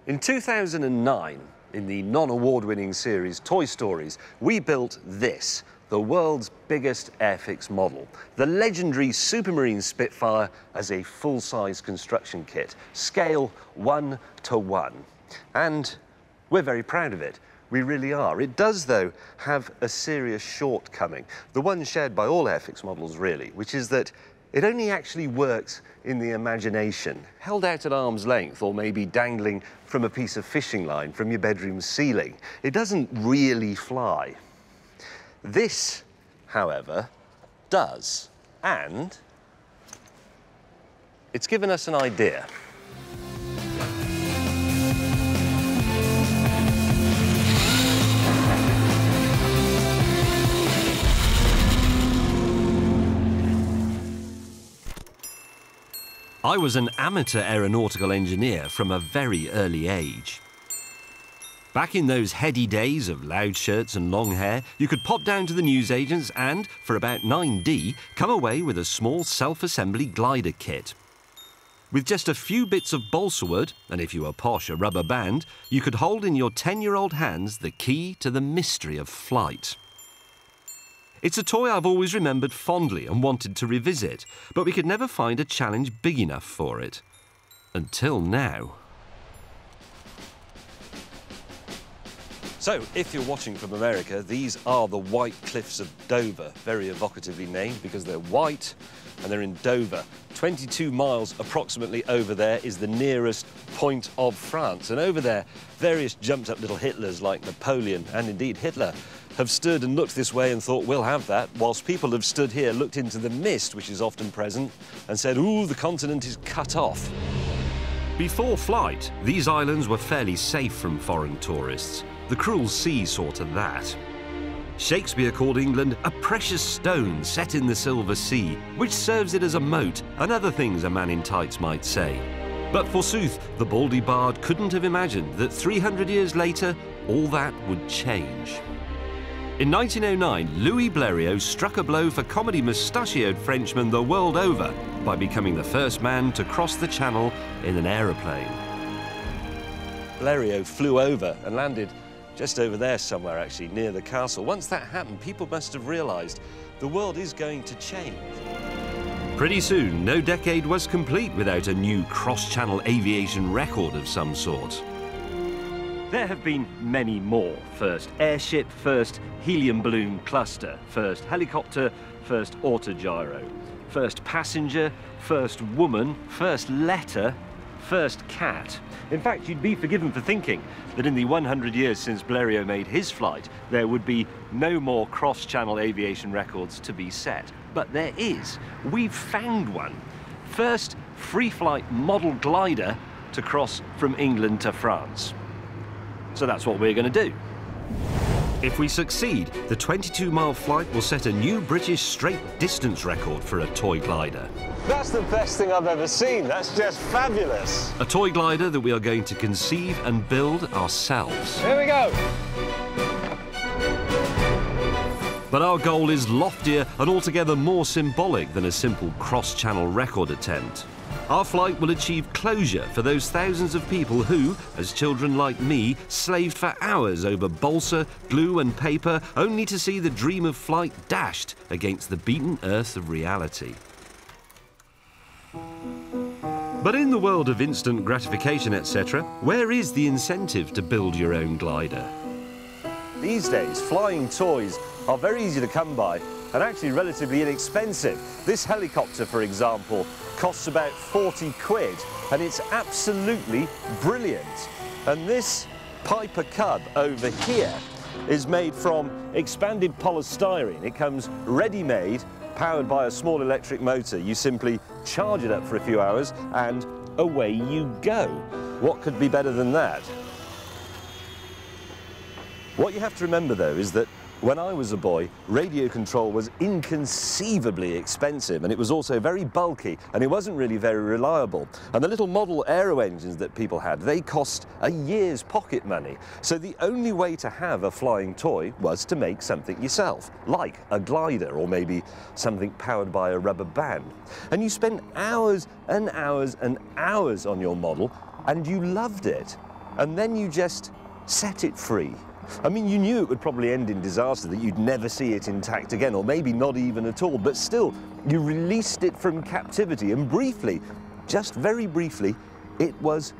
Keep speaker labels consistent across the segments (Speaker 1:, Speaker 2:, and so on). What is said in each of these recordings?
Speaker 1: In 2009, in the non-award-winning series Toy Stories, we built this, the world's biggest airfix model, the legendary Supermarine Spitfire as a full-size construction kit, scale 1:1. And we're very proud of it. We really are. It does, though, have a serious shortcoming, the one shared by all airfix models, really, which is that it only actually works in the imagination, held out at arm's length or maybe dangling from a piece of fishing line from your bedroom ceiling. It doesn't really fly. This, however, does, and it's given us an idea. I was an amateur aeronautical engineer from a very early age. Back in those heady days of loud shirts and long hair, you could pop down to the newsagents and, for about 9D, come away with a small self-assembly glider kit. With just a few bits of balsa wood, and if you were posh, a rubber band, you could hold in your 10-year-old hands the key to the mystery of flight. It's a toy I've always remembered fondly and wanted to revisit, but we could never find a challenge big enough for it. Until now. So, if you're watching from America, these are the White Cliffs of Dover, very evocatively named because they're white and they're in Dover. 22 miles approximately over there is the nearest point of France. And over there, various jumped-up little Hitlers like Napoleon and indeed Hitler have stood and looked this way and thought, we'll have that, whilst people have stood here, looked into the mist, which is often present, and said, ooh, the continent is cut off. Before flight, these islands were fairly safe from foreign tourists. The cruel sea saw to that. Shakespeare called England a precious stone set in the silver sea, which serves it as a moat, and other things a man in tights might say. But forsooth, the baldy bard couldn't have imagined that 300 years later, all that would change. In 1909, Louis Blériot struck a blow for comedy mustachioed Frenchmen the world over by becoming the first man to cross the Channel in an aeroplane. Blériot flew over and landed just over there somewhere, actually, near the castle. Once that happened, people must have realised the world is going to change. Pretty soon, no decade was complete without a new cross-channel aviation record of some sort. There have been many more. First airship, first helium balloon cluster, first helicopter, first autogyro, first passenger, first woman, first letter, first cat. In fact, you'd be forgiven for thinking that in the 100 years since Blériot made his flight, there would be no more cross-channel aviation records to be set. But there is. We've found one. First free-flight model glider to cross from England to France. So that's what we're going to do. If we succeed, the 22-mile flight will set a new British straight distance record for a toy glider.
Speaker 2: That's the best thing I've ever seen. That's just fabulous.
Speaker 1: A toy glider that we are going to conceive and build ourselves.
Speaker 2: Here we go.
Speaker 1: But our goal is loftier and altogether more symbolic than a simple cross-channel record attempt. Our flight will achieve closure for those thousands of people who, as children like me, slaved for hours over balsa, glue and paper, only to see the dream of flight dashed against the beaten earth of reality. But in the world of instant gratification, etc., where is the incentive to build your own glider? These days, flying toys are very easy to come by and actually relatively inexpensive. This helicopter, for example, costs about 40 quid, and it's absolutely brilliant. And this Piper Cub over here is made from expanded polystyrene. It comes ready-made, powered by a small electric motor. You simply charge it up for a few hours and away you go. What could be better than that? What you have to remember, though, is that when I was a boy, radio control was inconceivably expensive, and it was also very bulky, and it wasn't really very reliable. And the little model aero engines that people had, they cost a year's pocket money. So the only way to have a flying toy was to make something yourself, like a glider, or maybe something powered by a rubber band. And you spent hours and hours and hours on your model, and you loved it. and then you just set it free. I mean, you knew it would probably end in disaster, that you'd never see it intact again, or maybe not even at all, but still, you released it from captivity, and briefly, just very briefly, it was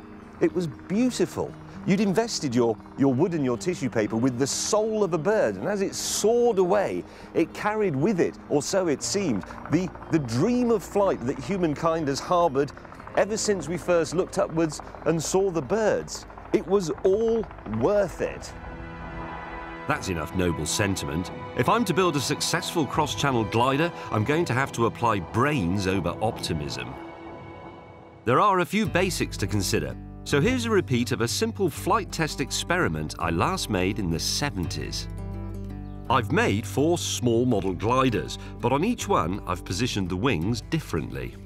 Speaker 1: beautiful. You'd invested your wood and your tissue paper with the soul of a bird, and as it soared away, it carried with it, or so it seemed, the dream of flight that humankind has harboured ever since we first looked upwards and saw the birds. It was all worth it.
Speaker 3: That's enough noble sentiment. If I'm to build a successful cross-channel glider, I'm going to have to apply brains over optimism. There are a few basics to consider. So here's a repeat of a simple flight test experiment I last made in the 70s. I've made 4 small model gliders, but on each one I've positioned the wings differently.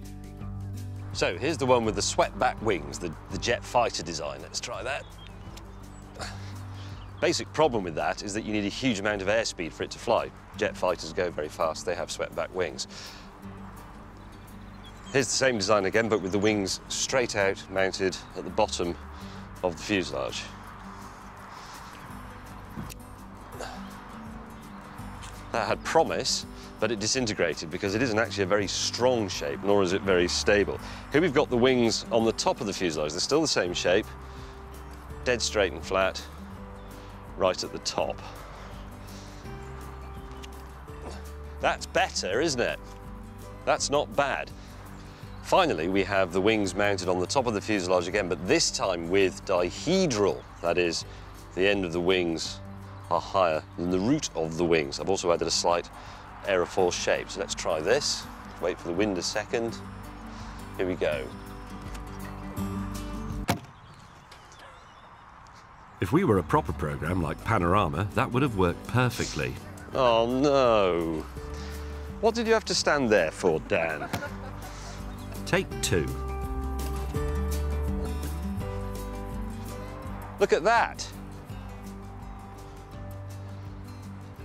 Speaker 1: So here's the one with the swept-back wings, the jet fighter design. Let's try that. Basic problem with that is that you need a huge amount of airspeed for it to fly. Jet fighters go very fast, they have swept-back wings. Here's the same design again, but with the wings straight out, mounted at the bottom of the fuselage. That had promise, but it disintegrated because it isn't actually a very strong shape, nor is it very stable. Here we've got the wings on the top of the fuselage. They're still the same shape, dead straight and flat, right at the top. That's better, isn't it? That's not bad. Finally, we have the wings mounted on the top of the fuselage again, but this time with dihedral. That is, the end of the wings are higher than the root of the wings. I've also added a slight aerofoil shape. So let's try this. Wait for the wind a second. Here we go.
Speaker 3: If we were a proper program like Panorama, that would have worked perfectly.
Speaker 1: Oh no. What did you have to stand there for, Dan?
Speaker 3: Take 2.
Speaker 1: Look at that.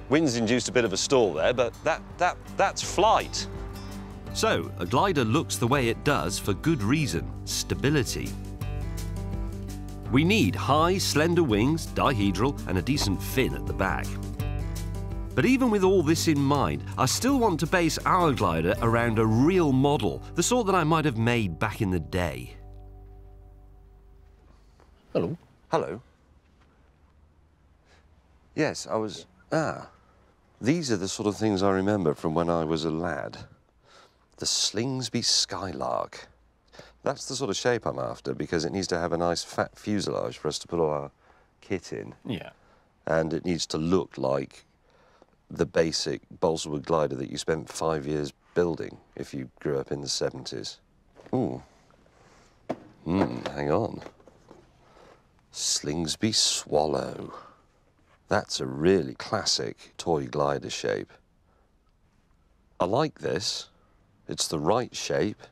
Speaker 1: Wind's induced a bit of a stall there, but that's flight.
Speaker 3: So, a glider looks the way it does for good reason: stability. We need high, slender wings, dihedral, and a decent fin at the back. But even with all this in mind, I still want to base our glider around a real model, the sort that I might have made back in the day.
Speaker 1: Hello. Hello. Yes, I was... These are the sort of things I remember from when I was a lad. The Slingsby Skylark. That's the sort of shape I'm after, because it needs to have a nice fat fuselage for us to put all our kit in.
Speaker 4: Yeah.
Speaker 1: And it needs to look like the basic balsa wood glider that you spent 5 years building if you grew up in the 70s. Ooh. Hang on. Slingsby Swallow. That's a really classic toy glider shape. I like this. It's the right shape.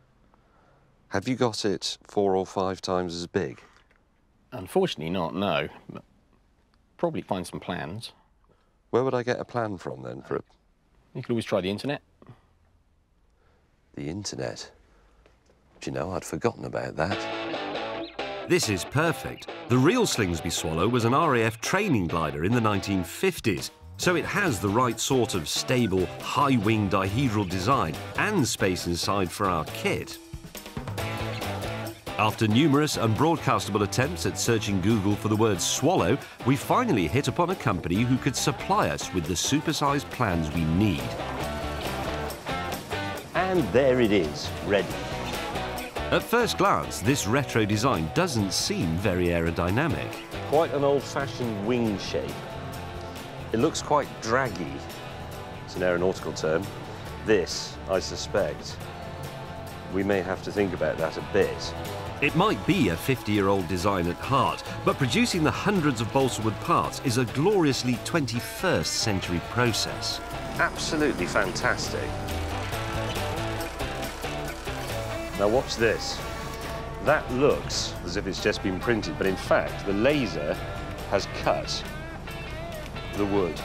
Speaker 1: Have you got it 4 or 5 times as big?
Speaker 4: Unfortunately not, no. But probably find some plans.
Speaker 1: Where would I get a plan from then for it?
Speaker 4: You could always try the internet.
Speaker 1: The internet? Do you know, I'd forgotten about that.
Speaker 3: This is perfect. The real Slingsby Swallow was an RAF training glider in the 1950s, so it has the right sort of stable, high-wing dihedral design and space inside for our kit. After numerous unbroadcastable attempts at searching Google for the word swallow, we finally hit upon a company who could supply us with the supersized plans we need.
Speaker 1: And there it is, ready.
Speaker 3: At first glance, this retro design doesn't seem very aerodynamic.
Speaker 1: Quite an old-fashioned wing shape. It looks quite draggy. It's an aeronautical term. This, I suspect, we may have to think about that a bit.
Speaker 3: It might be a 50-year-old design at heart, but producing the hundreds of balsa wood parts is a gloriously 21st century process.
Speaker 1: Absolutely fantastic. Now watch this. That looks as if it's just been printed, but in fact the laser has cut the wood.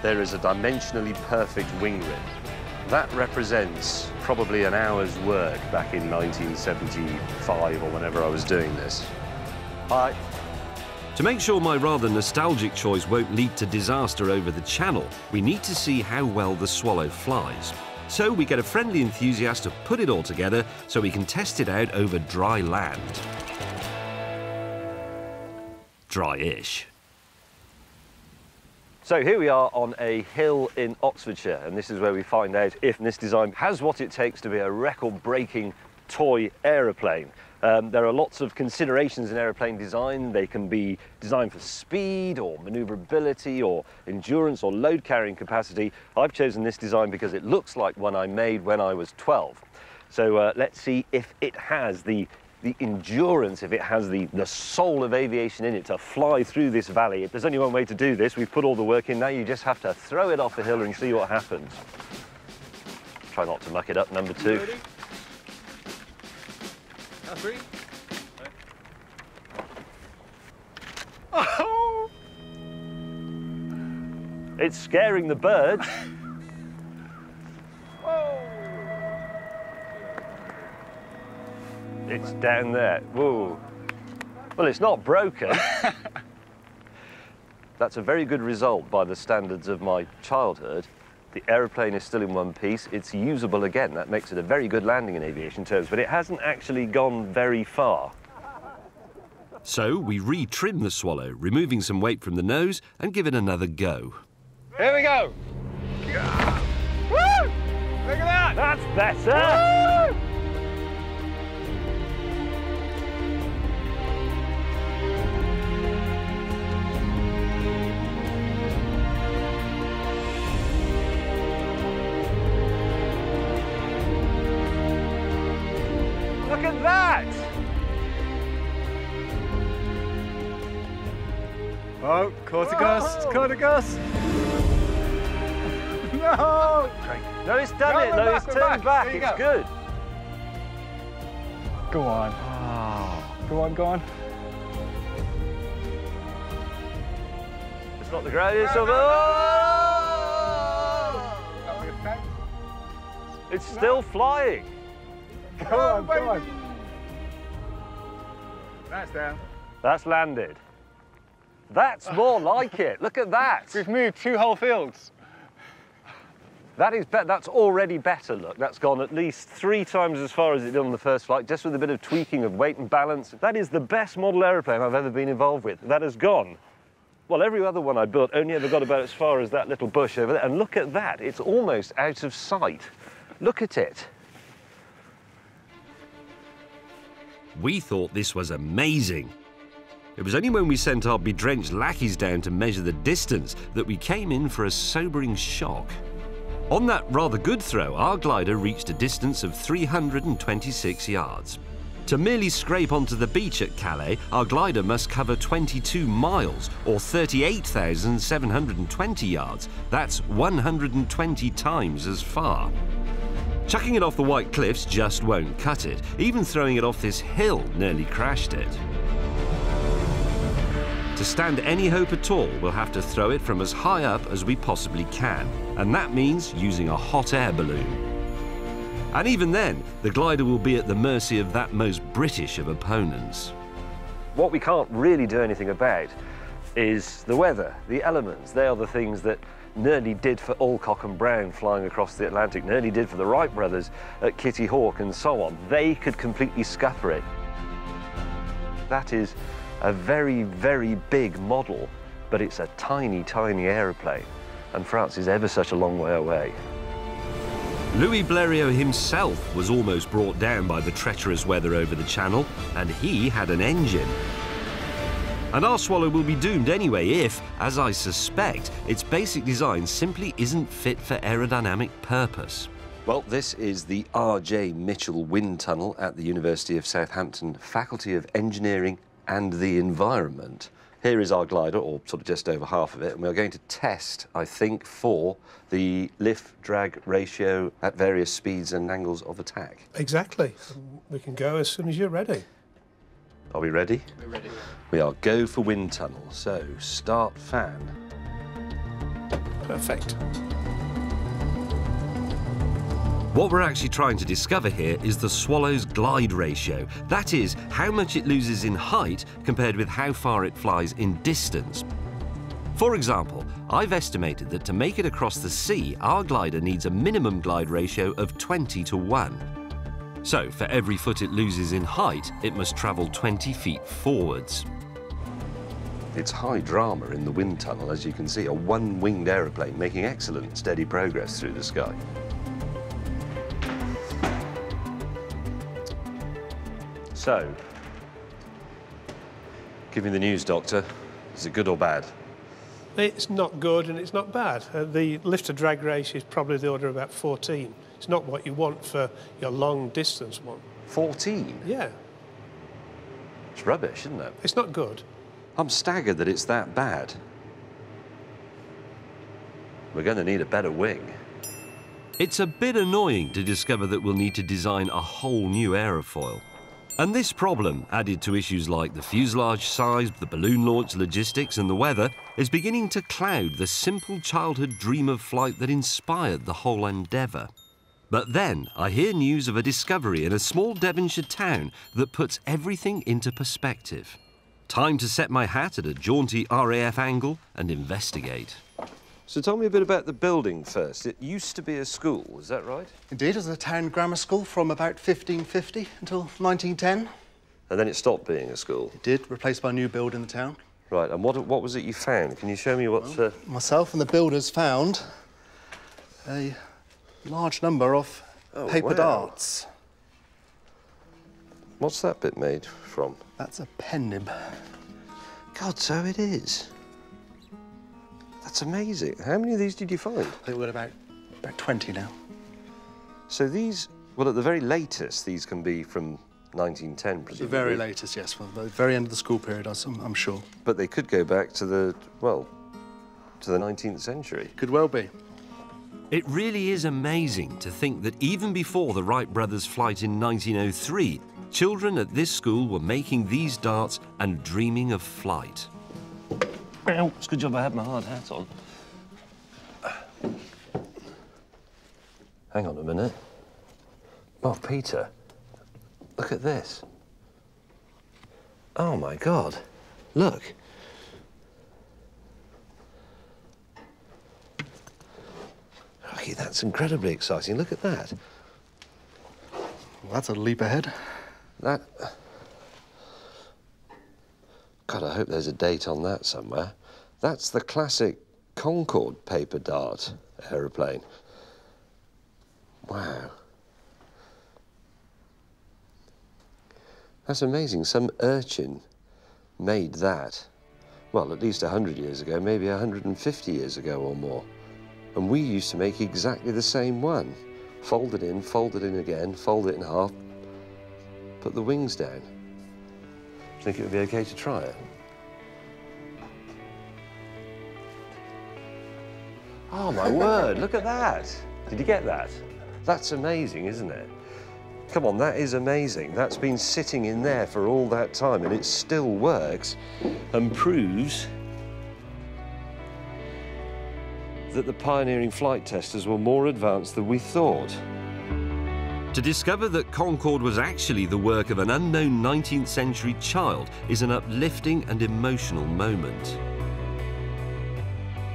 Speaker 1: There is a dimensionally perfect wing rib. That represents probably an hour's work back in 1975 or whenever I was doing this.
Speaker 2: Hi.
Speaker 3: To make sure my rather nostalgic choice won't lead to disaster over the channel, we need to see how well the Swallow flies. So we get a friendly enthusiast to put it all together so we can test it out over dry land. Dry-ish.
Speaker 1: So here we are on a hill in Oxfordshire, and this is where we find out if this design has what it takes to be a record-breaking toy aeroplane. There are lots of considerations in aeroplane design. They can be designed for speed or maneuverability or endurance or load carrying capacity. I've chosen this design because it looks like one I made when I was 12. So let's see if it has the endurance, if it has the soul of aviation in it to fly through this valley. If there's only one way to do this, we've put all the work in. Now you just have to throw it off the hill and see what happens. Try not to muck it up, number 2.
Speaker 5: Ready? 3. Oh!
Speaker 1: It's scaring the birds.
Speaker 5: Oh!
Speaker 1: It's down there. Whoa. Well, it's not broken. That's a very good result by the standards of my childhood. The aeroplane is still in one piece. It's usable again. That makes it a very good landing in aviation terms, but it hasn't actually gone very far.
Speaker 3: So we re-trim the Swallow, removing some weight from the nose and give it another go.
Speaker 5: Here we go! Woo! Look at that!
Speaker 1: That's better!
Speaker 5: Woo!
Speaker 1: Look at that!
Speaker 5: Oh, quarter gust, quarter gust! No!
Speaker 1: No, it's done
Speaker 5: No,
Speaker 1: it.
Speaker 5: we're
Speaker 1: No,
Speaker 5: back,
Speaker 1: it's
Speaker 5: we're
Speaker 1: turned
Speaker 5: back.
Speaker 1: back.
Speaker 5: There you
Speaker 1: It's
Speaker 5: go.
Speaker 1: good.
Speaker 5: Go on. Go on, go on.
Speaker 1: It's not the ground. It's over. It's still flying.
Speaker 5: Go on, go on. That's down.
Speaker 1: That's landed. That's more like it. Look at that.
Speaker 5: We've moved 2 whole fields.
Speaker 1: That is better. That's already better. Look, that's gone at least 3 times as far as it did on the first flight, just with a bit of tweaking of weight and balance. That is the best model aeroplane I've ever been involved with. That has gone. Well, every other one I built only ever got about as far as that little bush over there. And look at that. It's almost out of sight. Look at it.
Speaker 3: We thought this was amazing. It was only when we sent our bedrenched lackeys down to measure the distance that we came in for a sobering shock. On that rather good throw, our glider reached a distance of 326 yards. To merely scrape onto the beach at Calais, our glider must cover 22 miles, or 38,720 yards. That's 120 times as far. Chucking it off the White Cliffs just won't cut it. Even throwing it off this hill nearly crashed it. To stand any hope at all, we'll have to throw it from as high up as we possibly can, and that means using a hot air balloon. And even then, the glider will be at the mercy of that most British of opponents.
Speaker 1: What we can't really do anything about is the weather, the elements. They are the things that nearly did for Alcock and Brown flying across the Atlantic, nearly did for the Wright brothers at Kitty Hawk and so on. They could completely scupper it. That is a very, very big model, but it's a tiny, tiny aeroplane, and France is ever such a long way away.
Speaker 3: Louis Blériot himself was almost brought down by the treacherous weather over the Channel, and he had an engine. And our Swallow will be doomed anyway if, as I suspect, its basic design simply isn't fit for aerodynamic purpose.
Speaker 1: Well, this is the R.J. Mitchell Wind Tunnel at the University of Southampton Faculty of Engineering and the Environment. Here is our glider, or sort of just over half of it, and we're going to test, I think, for the lift-drag ratio at various speeds and angles of attack.
Speaker 6: Exactly. We can go as soon as you're ready.
Speaker 1: Are we ready?
Speaker 5: We're ready.
Speaker 1: We are go for wind tunnel, so start fan.
Speaker 6: Perfect.
Speaker 3: What we're actually trying to discover here is the Swallow's glide ratio. That is, how much it loses in height compared with how far it flies in distance. For example, I've estimated that to make it across the sea, our glider needs a minimum glide ratio of 20:1. So, for every foot it loses in height, it must travel 20 feet forwards.
Speaker 1: It's high drama in the wind tunnel, as you can see, a one-winged aeroplane making excellent, steady progress through the sky. So, give me the news, Doctor. Is it good or bad?
Speaker 6: It's not good and it's not bad. The lift-to-drag ratio is probably the order of about 14. It's not what you want for your long-distance one.
Speaker 1: 14?
Speaker 6: Yeah.
Speaker 1: It's rubbish, isn't it?
Speaker 6: It's not good.
Speaker 1: I'm staggered that it's that bad. We're going to need a better wing.
Speaker 3: It's a bit annoying to discover that we'll need to design a whole new aerofoil. And this problem, added to issues like the fuselage size, the balloon launch logistics and the weather, is beginning to cloud the simple childhood dream of flight that inspired the whole endeavour. But then I hear news of a discovery in a small Devonshire town that puts everything into perspective. Time to set my hat at a jaunty RAF angle and investigate.
Speaker 1: So tell me a bit about the building first. It used to be a school, is that right?
Speaker 7: Indeed, it was a town grammar school from about 1550 until 1910.
Speaker 1: And then it stopped being a school?
Speaker 7: It did, replaced by a new build in the town.
Speaker 1: Right, and what was it you found? Can you show me what's...
Speaker 7: Myself and the builders found a large number of paper darts.
Speaker 1: What's that bit made from?
Speaker 7: That's a pen nib.
Speaker 1: God, so it is. That's amazing. How many of these did you find?
Speaker 7: I think we've got about 20 now.
Speaker 1: So these, well, at the very latest, these can be from 1910, presumably.
Speaker 7: The very latest, yes. Well, the very end of the school period, I'm sure.
Speaker 1: But they could go back to the, well, to the 19th century.
Speaker 7: Could well be.
Speaker 3: It really is amazing to think that even before the Wright brothers' flight in 1903, children at this school were making these darts and dreaming of flight.
Speaker 1: Well, it's a good job I had my hard hat on. Hang on a minute. Oh, Peter, look at this. Oh, my God. Look. Okay, that's incredibly exciting. Look at that.
Speaker 7: Well, that's a leap ahead.
Speaker 1: That... God, I hope there's a date on that somewhere. That's the classic Concorde paper dart aeroplane. Wow. That's amazing. Some urchin made that, well, at least 100 years ago, maybe 150 years ago or more. And we used to make exactly the same one. Fold it in again, fold it in half, put the wings down. Think it would be okay to try it? Oh, my word, look at that. Did you get that? That's amazing, isn't it? Come on, that is amazing. That's been sitting in there for all that time and it still works and proves that the pioneering flight testers were more advanced than we thought.
Speaker 3: To discover that Concorde was actually the work of an unknown 19th century child is an uplifting and emotional moment.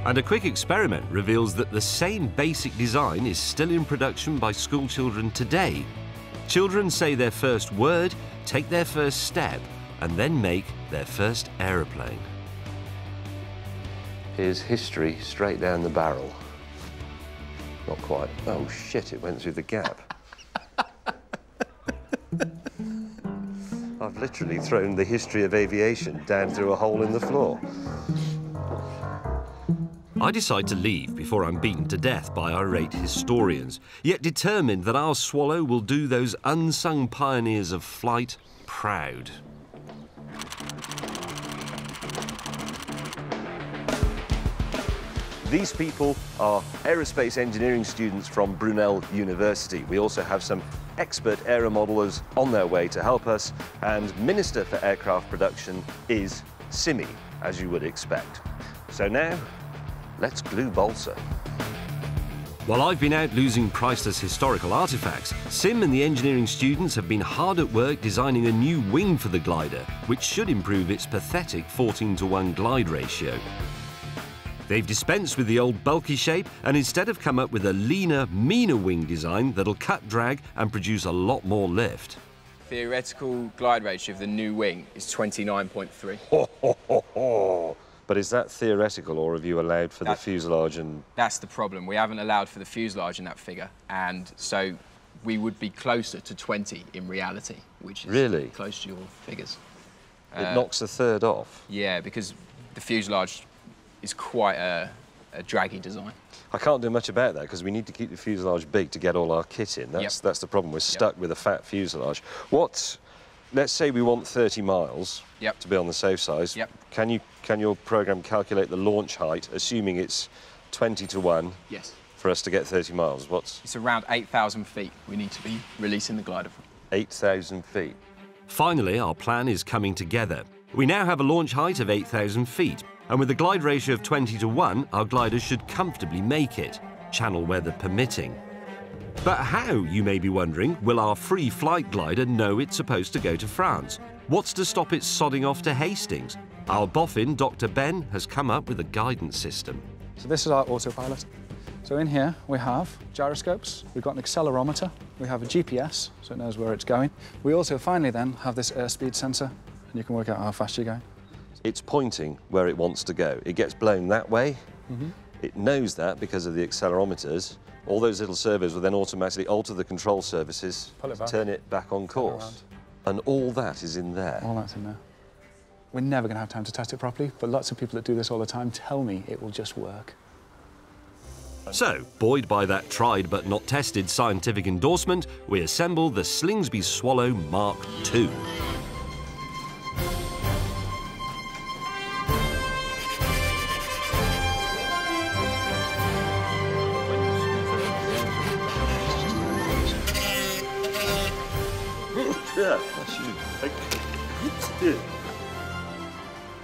Speaker 3: And a quick experiment reveals that the same basic design is still in production by school children today. Children say their first word, take their first step, and then make their first aeroplane.
Speaker 1: Here's history straight down the barrel. Not quite. Oh, shit, it went through the gap. I've literally thrown the history of aviation down through a hole in the floor.
Speaker 3: I decide to leave before I'm beaten to death by irate historians, yet determined that our Swallow will do those unsung pioneers of flight proud.
Speaker 1: These people are aerospace engineering students from Brunel University. We also have some expert aeromodelers on their way to help us, and Minister for Aircraft Production is Simi, as you would expect. So now, let's glue balsa.
Speaker 3: While I've been out losing priceless historical artifacts, Sim and the engineering students have been hard at work designing a new wing for the glider, which should improve its pathetic 14:1 glide ratio. They've dispensed with the old bulky shape and instead have come up with a leaner, meaner wing design that'll cut drag and produce a lot more lift.
Speaker 8: Theoretical glide ratio of the new wing is 29.3.
Speaker 1: But is that theoretical, or have you allowed for the fuselage and...
Speaker 8: That's the problem. We haven't allowed for the fuselage in that figure, and so we would be closer to 20 in reality, which is
Speaker 1: really
Speaker 8: close to your figures.
Speaker 1: It knocks a third off?
Speaker 8: Yeah, because the fuselage is quite a draggy design.
Speaker 1: I can't do much about that because we need to keep the fuselage big to get all our kit in. That's the problem. We're stuck with a fat fuselage. Let's say we want 30 miles to be on the safe side. Can your program calculate the launch height, assuming it's 20:1?
Speaker 8: Yes.
Speaker 1: For us to get 30 miles?
Speaker 8: It's around 8,000 feet we need to be releasing the glider from.
Speaker 1: 8,000 feet.
Speaker 3: Finally, our plan is coming together. We now have a launch height of 8,000 feet, and with a glide ratio of 20:1, our glider should comfortably make it, channel weather permitting. But how, you may be wondering, will our free flight glider know it's supposed to go to France? What's to stop it sodding off to Hastings? Our boffin, Dr. Ben, has come up with a guidance system.
Speaker 9: So this is our autopilot. So in here we have gyroscopes, we've got an accelerometer, we have a GPS, so it knows where it's going. We also finally then have this airspeed sensor, and you can work out how fast you're going.
Speaker 1: It's pointing where it wants to go. It gets blown that way. It knows that because of the accelerometers. All those little servos will then automatically alter the control surfaces, turn it back on course. And all that is in there.
Speaker 9: All that's in there. We're never going to have time to test it properly, but lots of people that do this all the time tell me it will just work.
Speaker 3: So, buoyed by that tried but not tested scientific endorsement, we assemble the Slingsby Swallow Mark II.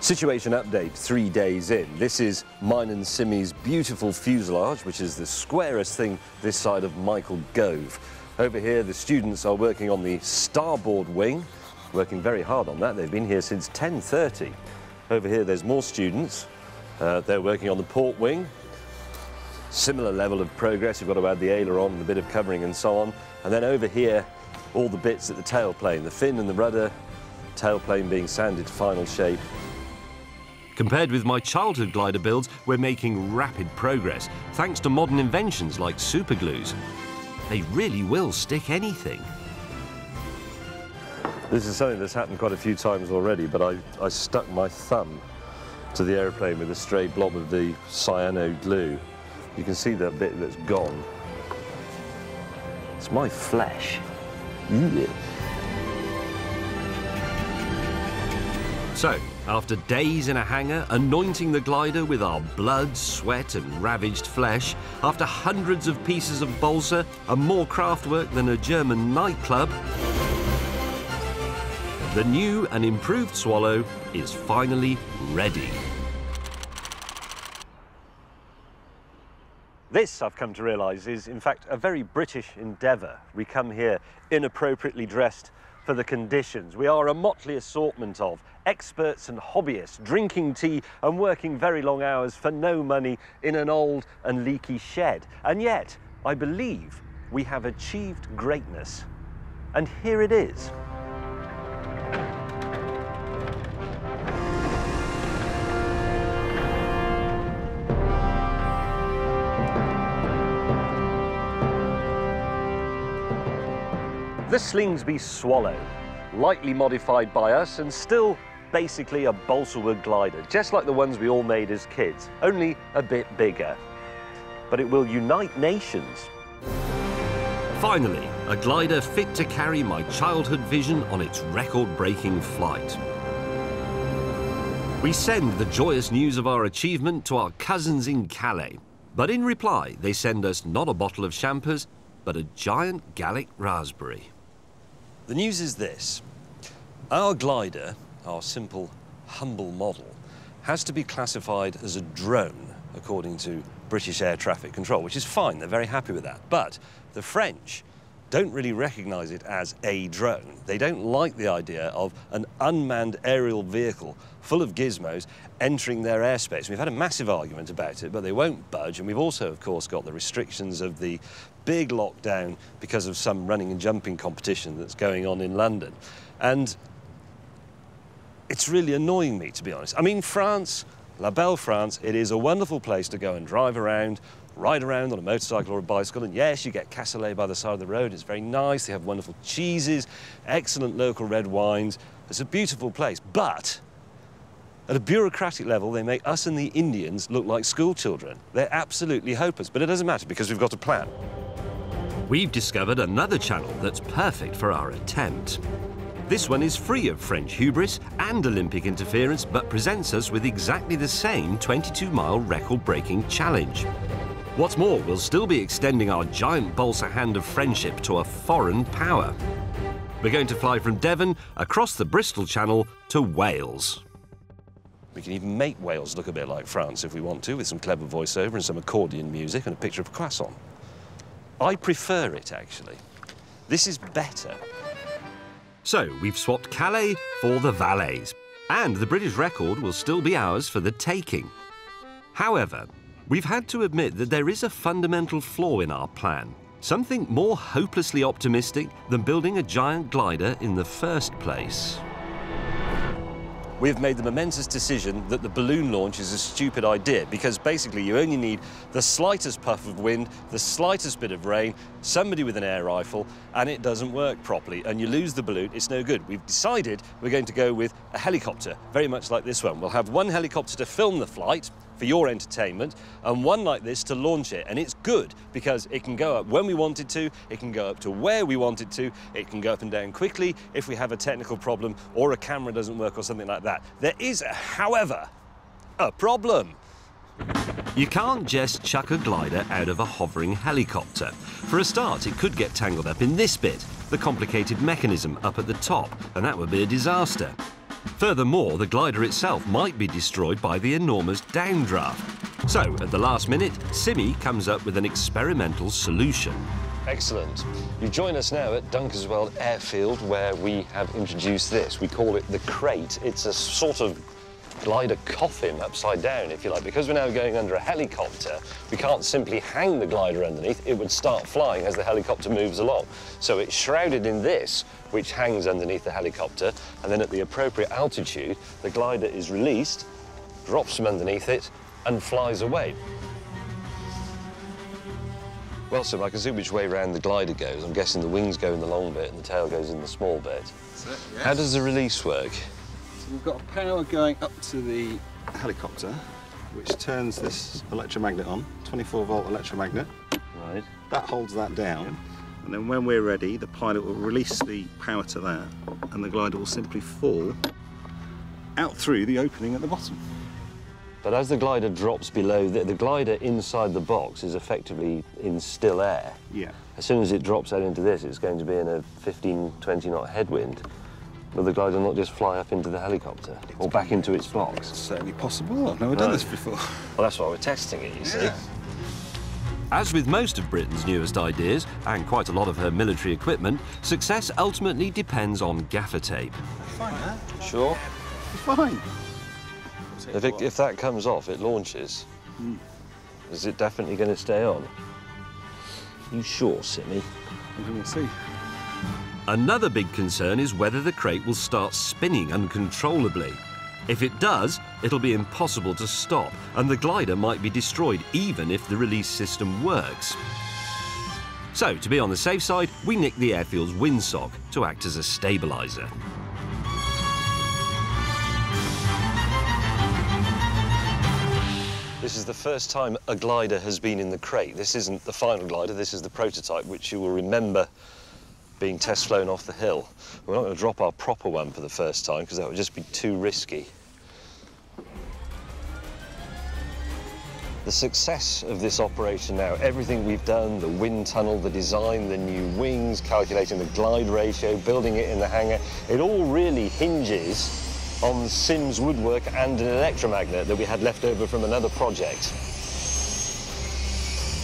Speaker 1: Situation update 3 days in. This is mine and Simmy's beautiful fuselage, which is the squarest thing this side of Michael Gove. Over here, the students are working on the starboard wing, working very hard on that. They've been here since 10:30. Over here, there's more students. They're working on the port wing. Similar level of progress. You've got to add the aileron and a bit of covering and so on. And then over here, all the bits at the tailplane, the fin and the rudder, tailplane being sanded to final shape.
Speaker 3: Compared with my childhood glider builds, we're making rapid progress, thanks to modern inventions like superglues. They really will stick anything.
Speaker 1: This is something that's happened quite a few times already, but I stuck my thumb to the aeroplane with a stray blob of the cyano glue. You can see that bit that's gone. It's my flesh.
Speaker 3: So, after days in a hangar, anointing the glider with our blood, sweat and ravaged flesh, after hundreds of pieces of balsa and more craftwork than a German nightclub, the new and improved Swallow is finally ready.
Speaker 1: This, I've come to realise, is in fact a very British endeavour. We come here inappropriately dressed for the conditions. We are a motley assortment of experts and hobbyists, drinking tea and working very long hours for no money in an old and leaky shed. And yet, I believe we have achieved greatness. And here it is. The Slingsby Swallow, lightly modified by us and still basically a balsa wood glider, just like the ones we all made as kids, only a bit bigger. But it will unite nations.
Speaker 3: Finally, a glider fit to carry my childhood vision on its record-breaking flight. We send the joyous news of our achievement to our cousins in Calais, but in reply they send us not a bottle of champers, but a giant Gallic raspberry.
Speaker 1: The news is this. Our glider, our simple, humble model, has to be classified as a drone according to British air traffic control, which is fine, they're very happy with that. But the French don't really recognise it as a drone. They don't like the idea of an unmanned aerial vehicle full of gizmos entering their airspace. We've had a massive argument about it, but they won't budge. And we've also, of course, got the restrictions of the big lockdown because of some running and jumping competition that's going on in London. And it's really annoying me, to be honest. I mean, France, La Belle France, it is a wonderful place to go and drive around, ride around on a motorcycle or a bicycle, and yes, you get cassoulet by the side of the road. It's very nice. They have wonderful cheeses, excellent local red wines. It's a beautiful place, but at a bureaucratic level, they make us and the Indians look like school children. They're absolutely hopeless, but it doesn't matter because we've got a plan.
Speaker 3: We've discovered another channel that's perfect for our attempt. This one is free of French hubris and Olympic interference, but presents us with exactly the same 22-mile record-breaking challenge. What's more, we'll still be extending our giant balsa hand of friendship to a foreign power. We're going to fly from Devon across the Bristol Channel to Wales.
Speaker 1: We can even make Wales look a bit like France if we want to, with some clever voiceover and some accordion music and a picture of a croissant. I prefer it, actually. This is better.
Speaker 3: So, we've swapped Calais for the Valleys, and the British record will still be ours for the taking. However, we've had to admit that there is a fundamental flaw in our plan, something more hopelessly optimistic than building a giant glider in the first place.
Speaker 1: We've made the momentous decision that the balloon launch is a stupid idea because basically you only need the slightest puff of wind, the slightest bit of rain, somebody with an air rifle, and it doesn't work properly, and you lose the balloon, it's no good. We've decided we're going to go with a helicopter, very much like this one. We'll have one helicopter to film the flight for your entertainment, and one like this to launch it. And it's good because it can go up when we want it to, it can go up to where we want it to, it can go up and down quickly if we have a technical problem or a camera doesn't work or something like that. There is, however, a problem.
Speaker 3: You can't just chuck a glider out of a hovering helicopter. For a start, it could get tangled up in this bit, the complicated mechanism up at the top, and that would be a disaster. Furthermore, the glider itself might be destroyed by the enormous downdraft. So, at the last minute, Simi comes up with an experimental solution.
Speaker 1: Excellent. You join us now at Dunkerswell Airfield, where we have introduced this. We call it the crate. It's a sort of glider coffin upside down, if you like. Because we're now going under a helicopter, we can't simply hang the glider underneath. It would start flying as the helicopter moves along. So it's shrouded in this, which hangs underneath the helicopter, and then at the appropriate altitude, the glider is released, drops from underneath it, and flies away. Well, Sim, I can see which way round the glider goes. I'm guessing the wings go in the long bit and the tail goes in the small bit.
Speaker 10: That's it, yes.
Speaker 1: How does the release work?
Speaker 10: So we've got a power going up to the helicopter, which turns this electromagnet on, 24-volt electromagnet.
Speaker 1: Right.
Speaker 10: That holds that down, and then when we're ready, the pilot will release the power to that, and the glider will simply fall out through the opening at the bottom.
Speaker 1: But as the glider drops below, the glider inside the box is effectively in still air.
Speaker 10: Yeah.
Speaker 1: As soon as it drops out into this, it's going to be in a 15, 20 knot headwind. Will the glider not just fly up into the helicopter or back into its box?
Speaker 10: It's certainly possible. I've never done this before.
Speaker 1: Well, that's why we're testing it, you see.
Speaker 3: As with most of Britain's newest ideas, and quite a lot of her military equipment, success ultimately depends on gaffer tape.
Speaker 10: Fine, huh?
Speaker 1: Sure.
Speaker 10: It's fine.
Speaker 1: If that comes off, it launches. Is it definitely going to stay on? You sure, Simi?
Speaker 10: We'll see.
Speaker 3: Another big concern is whether the crate will start spinning uncontrollably. If it does, it'll be impossible to stop, and the glider might be destroyed even if the release system works. So, to be on the safe side, we nicked the airfield's windsock to act as a stabiliser.
Speaker 1: This is the first time a glider has been in the crate. This isn't the final glider, this is the prototype, which you will remember being test flown off the hill. We're not going to drop our proper one for the first time because that would just be too risky. The success of this operation now, everything we've done, the wind tunnel, the design, the new wings, calculating the glide ratio, building it in the hangar, it all really hinges on Sim's woodwork and an electromagnet that we had left over from another project.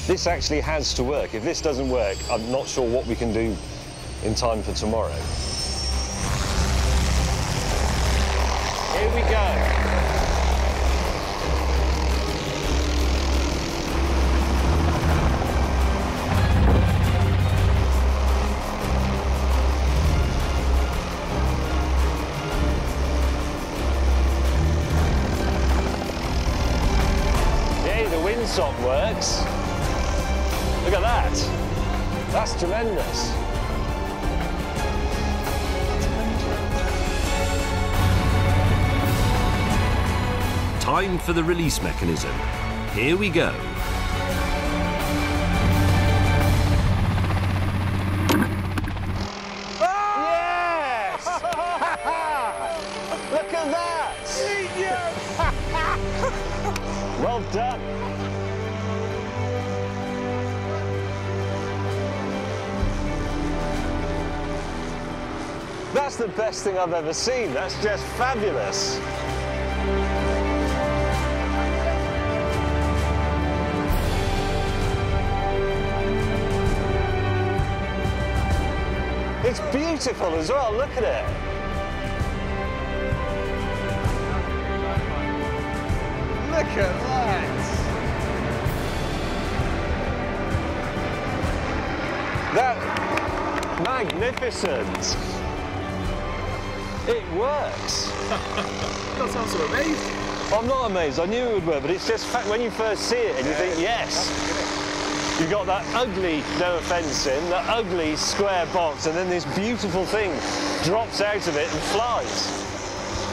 Speaker 2: This actually has to work. If this doesn't work, I'm not sure what we can do in time for tomorrow. Here we go. Yay, the windsock works. Look at that. That's tremendous.
Speaker 3: Time for the release mechanism. Here we go.
Speaker 2: Yes! Look at that! Well done. That's the best thing I've ever seen. That's just fabulous. It's beautiful as well, look at it. Look at that. That's magnificent. It works.
Speaker 5: That sounds so amazing.
Speaker 2: I'm not amazed, I knew it would work, but it's just when you first see it and you think, yes. You've got that ugly, no offence in, that ugly square box, and then this beautiful thing drops out of it and flies.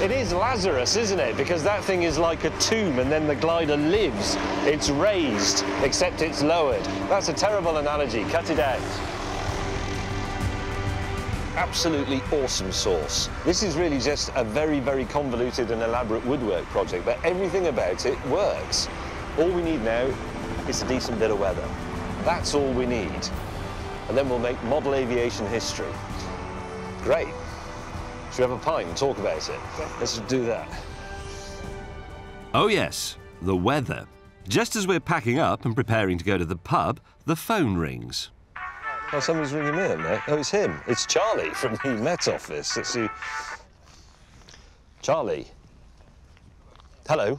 Speaker 2: It is Lazarus, isn't it? Because that thing is like a tomb and then the glider lives. It's raised, except it's lowered. That's a terrible analogy, cut it out. Absolutely awesome source. This is really just a very, very convoluted and elaborate woodwork project, but everything about it works. All we need now is a decent bit of weather. That's all we need. And then we'll make model aviation history. Great. Should we have a pint and talk about it? Let's do that.
Speaker 3: Oh yes, the weather. Just as we're packing up and preparing to go to the pub, the phone rings.
Speaker 2: Oh, somebody's ringing me up now. Oh, it's him. It's Charlie from the Met Office. Let's see. Charlie. Hello.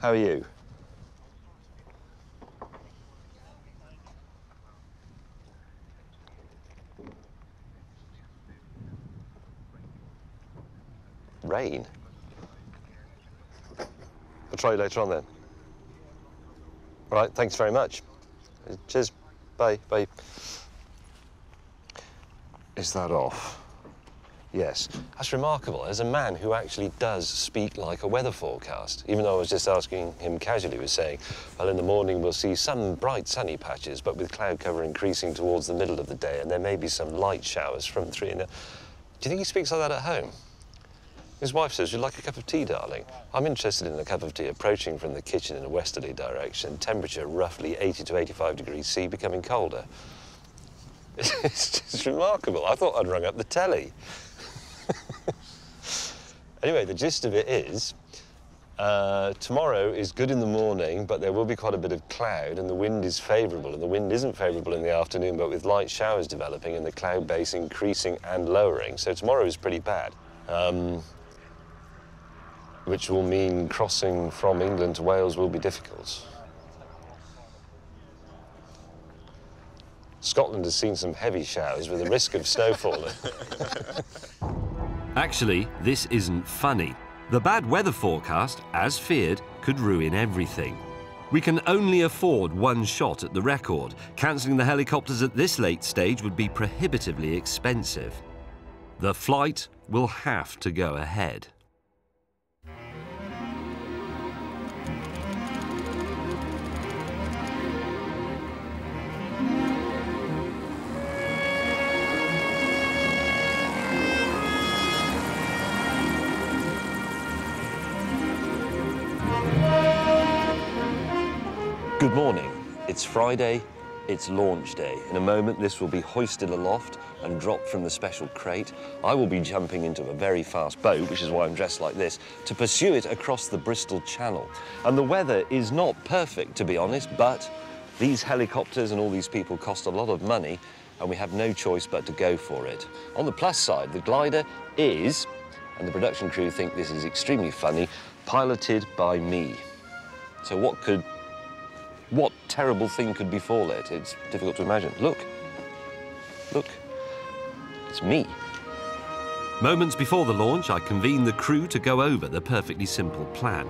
Speaker 2: How are you? Rain? I'll try you later on then. All right, thanks very much. Cheers. Bye. Bye. Is that off? Yes. That's remarkable. There's a man who actually does speak like a weather forecast, even though I was just asking him casually, he was saying, well, in the morning we'll see some bright sunny patches, but with cloud cover increasing towards the middle of the day, and there may be some light showers from 3 in the... Do you think he speaks like that at home? His wife says, would you like a cup of tea, darling? I'm interested in a cup of tea approaching from the kitchen in a westerly direction, temperature roughly 80 to 85 degrees C, becoming colder. It's just remarkable. I thought I'd rung up the telly. Anyway, the gist of it is, tomorrow is good in the morning, but there will be quite a bit of cloud, and the wind is favourable, and the wind isn't favourable in the afternoon, but with light showers developing and the cloud base increasing and lowering. So tomorrow is pretty bad. Which will mean crossing from England to Wales will be difficult. Scotland has seen some heavy showers with a risk of snowfall.
Speaker 3: Actually, this isn't funny. The bad weather forecast, as feared, could ruin everything. We can only afford one shot at the record. Cancelling the helicopters at this late stage would be prohibitively expensive. The flight will have to go ahead.
Speaker 1: Good morning. It's Friday, it's launch day. In a moment, this will be hoisted aloft and dropped from the special crate. I will be jumping into a very fast boat, which is why I'm dressed like this, to pursue it across the Bristol Channel. And the weather is not perfect, to be honest, but
Speaker 2: These helicopters and all these people cost a lot of money, and we have no choice but to go for it. On the plus side, the glider is, and the production crew think this is extremely funny, piloted by me. So what terrible thing could befall it? It's difficult to imagine. Look, it's me.
Speaker 3: Moments before the launch, I convene the crew to go over the perfectly simple plan.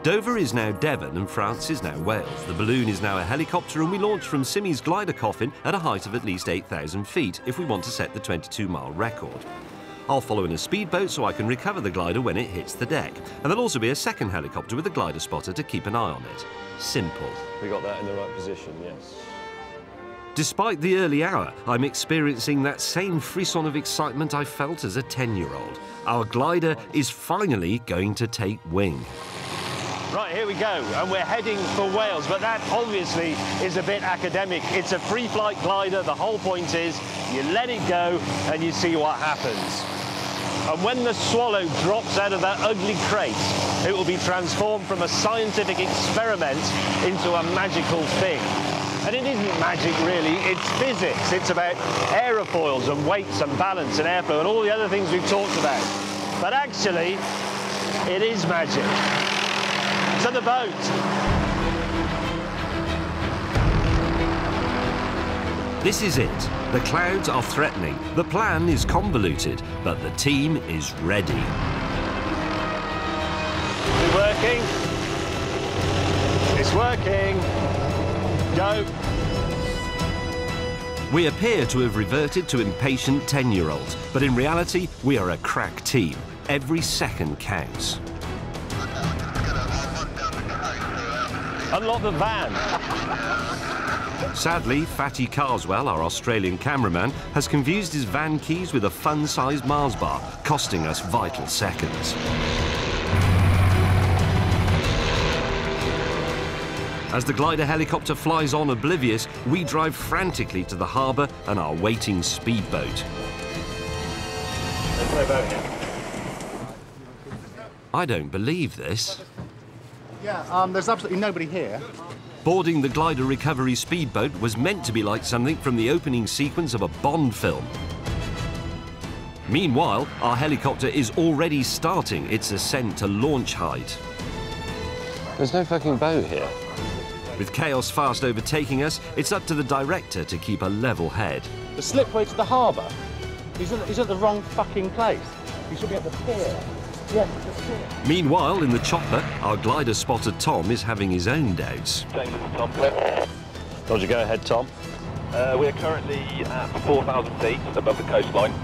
Speaker 3: Dover is now Devon and France is now Wales. The balloon is now a helicopter and we launch from Simmy's glider coffin at a height of at least 8,000 feet if we want to set the 22-mile record. I'll follow in a speedboat so I can recover the glider when it hits the deck. And there'll also be a second helicopter with a glider spotter to keep an eye on it. Simple.
Speaker 2: We got that in the right position, yes.
Speaker 3: Despite the early hour, I'm experiencing that same frisson of excitement I felt as a 10-year-old. Our glider is finally going to take wing.
Speaker 1: Right, here we go, and we're heading for Wales, but that obviously is a bit academic. It's a free flight glider. The whole point is you let it go and you see what happens. And when the Swallow drops out of that ugly crate, it will be transformed from a scientific experiment into a magical thing. And it isn't magic, really, it's physics. It's about aerofoils and weights and balance and airflow and all the other things we've talked about. But actually, it is magic. To the boat.
Speaker 3: This is it. The clouds are threatening. The plan is convoluted, but the team is ready.
Speaker 1: Is it working? It's working. Go.
Speaker 3: We appear to have reverted to impatient 10-year-olds, but in reality, we are a crack team. Every second counts.
Speaker 1: Unlock the van.
Speaker 3: Sadly, Fatty Carswell, our Australian cameraman, has confused his van keys with a fun-sized Mars bar, costing us vital seconds. As the glider helicopter flies on oblivious, we drive frantically to the harbour and our waiting speedboat. I don't believe this.
Speaker 7: Yeah, there's absolutely nobody here.
Speaker 3: Boarding the glider recovery speedboat was meant to be like something from the opening sequence of a Bond film. Meanwhile, our helicopter is already starting its ascent to launch height.
Speaker 2: There's no fucking boat here.
Speaker 3: With chaos fast overtaking us, it's up to the director to keep a level head.
Speaker 11: The slipway to the harbour? He's at the wrong fucking place. He should be at the pier. Yes, the pier.
Speaker 3: Meanwhile, in the chopper, our glider spotter Tom is having his own doubts.
Speaker 12: Tom.
Speaker 1: Roger, go ahead, Tom.
Speaker 12: We're currently at 4,000 feet above the coastline.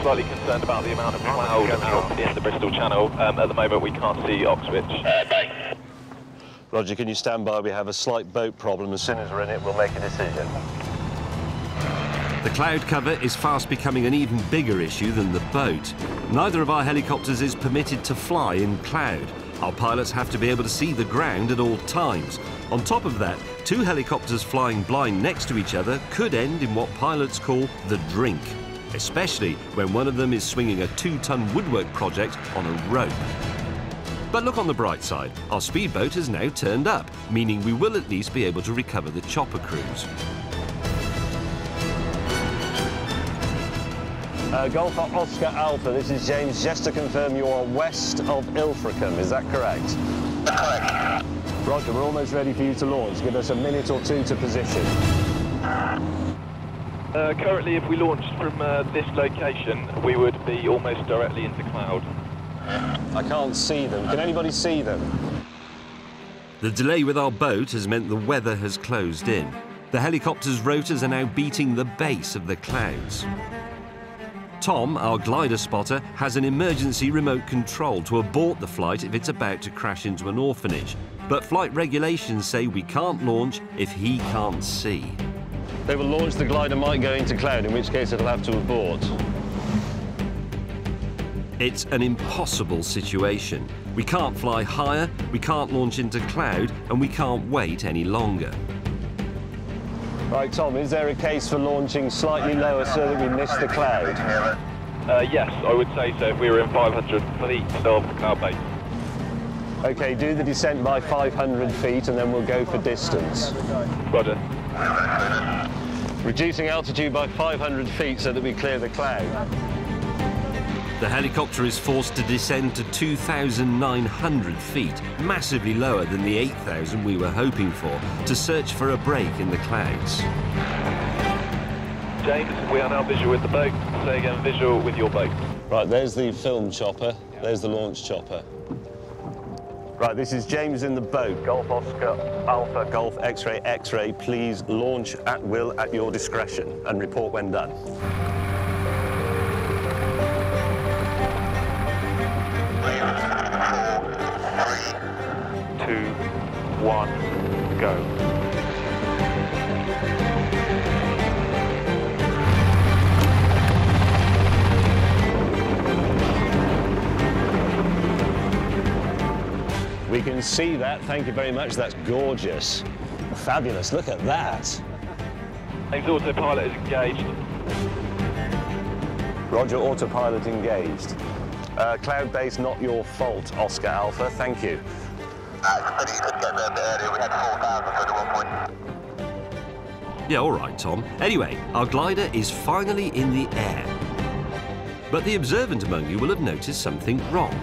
Speaker 12: Slightly concerned about the amount of cloud out in the Bristol Channel. At the moment, we can't see Oxwich.
Speaker 1: Roger, can you stand by? We have a slight boat problem. As soon as we're in it, we'll make a decision.
Speaker 3: The cloud cover is fast becoming an even bigger issue than the boat. Neither of our helicopters is permitted to fly in cloud. Our pilots have to be able to see the ground at all times. On top of that, two helicopters flying blind next to each other could end in what pilots call the drink, especially when one of them is swinging a 2-ton woodwork project on a rope. But look on the bright side, our speedboat has now turned up, meaning we will at least be able to recover the chopper crews.
Speaker 1: Golf Oscar Alpha, this is James. Just to confirm, you are west of Ilfracombe, is that correct?
Speaker 12: Correct.
Speaker 1: Roger, we're almost ready for you to launch. Give us a minute or two to position.
Speaker 12: Currently, if we launched from this location, we would be almost directly into cloud.
Speaker 1: I can't see them. Can anybody see them?
Speaker 3: The delay with our boat has meant the weather has closed in. The helicopter's rotors are now beating the base of the clouds. Tom, our glider spotter, has an emergency remote control to abort the flight if it's about to crash into an orphanage. But flight regulations say we can't launch if he can't see.
Speaker 1: They will launch, the glider might go into cloud, in which case it'll have to abort.
Speaker 3: It's an impossible situation. We can't fly higher, we can't launch into cloud, and we can't wait any longer.
Speaker 1: Right, Tom, is there a case for launching slightly lower so that we miss the cloud?
Speaker 12: Yes, I would say so if we were in 500 feet of the cloud base.
Speaker 2: OK, do the descent by 500 feet and then we'll go for distance.
Speaker 12: Roger.
Speaker 2: Reducing altitude by 500 feet so that we clear the cloud.
Speaker 3: The helicopter is forced to descend to 2,900 feet, massively lower than the 8,000 we were hoping for, to search for a break in the clouds.
Speaker 12: James, we are now visual with the boat. Say again, visual with your boat.
Speaker 2: Right, there's the film chopper, there's the launch chopper. Right, this is James in the boat. Golf Oscar, Alpha, Golf, X-ray, X-ray. Please launch at will at your discretion and report when done.
Speaker 12: 2, 1, go.
Speaker 2: We can see that, thank you very much, that's gorgeous. Fabulous, look at that.
Speaker 12: James, autopilot is engaged.
Speaker 2: Roger, autopilot engaged. Cloud base, not your fault, Oscar Alpha, thank you.
Speaker 3: Yeah, all right, Tom. Anyway, our glider is finally in the air. But the observant among you will have noticed something wrong.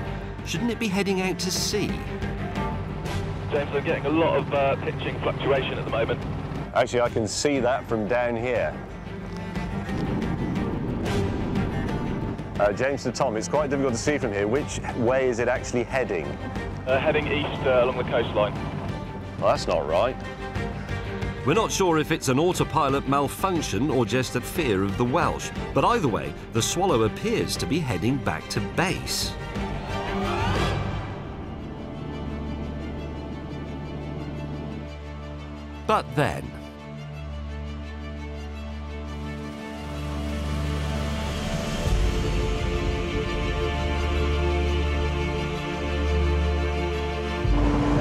Speaker 3: Shouldn't it be heading out to sea?
Speaker 12: James, I'm getting a lot of pitching fluctuation at the moment.
Speaker 2: Actually, I can see that from down here. James to Tom, it's quite difficult to see from here. Which way is it actually heading?
Speaker 12: Heading east along the coastline.
Speaker 2: Well, that's not right.
Speaker 3: We're not sure if it's an autopilot malfunction or just a fear of the Welsh, but either way, the Swallow appears to be heading back to base. But then...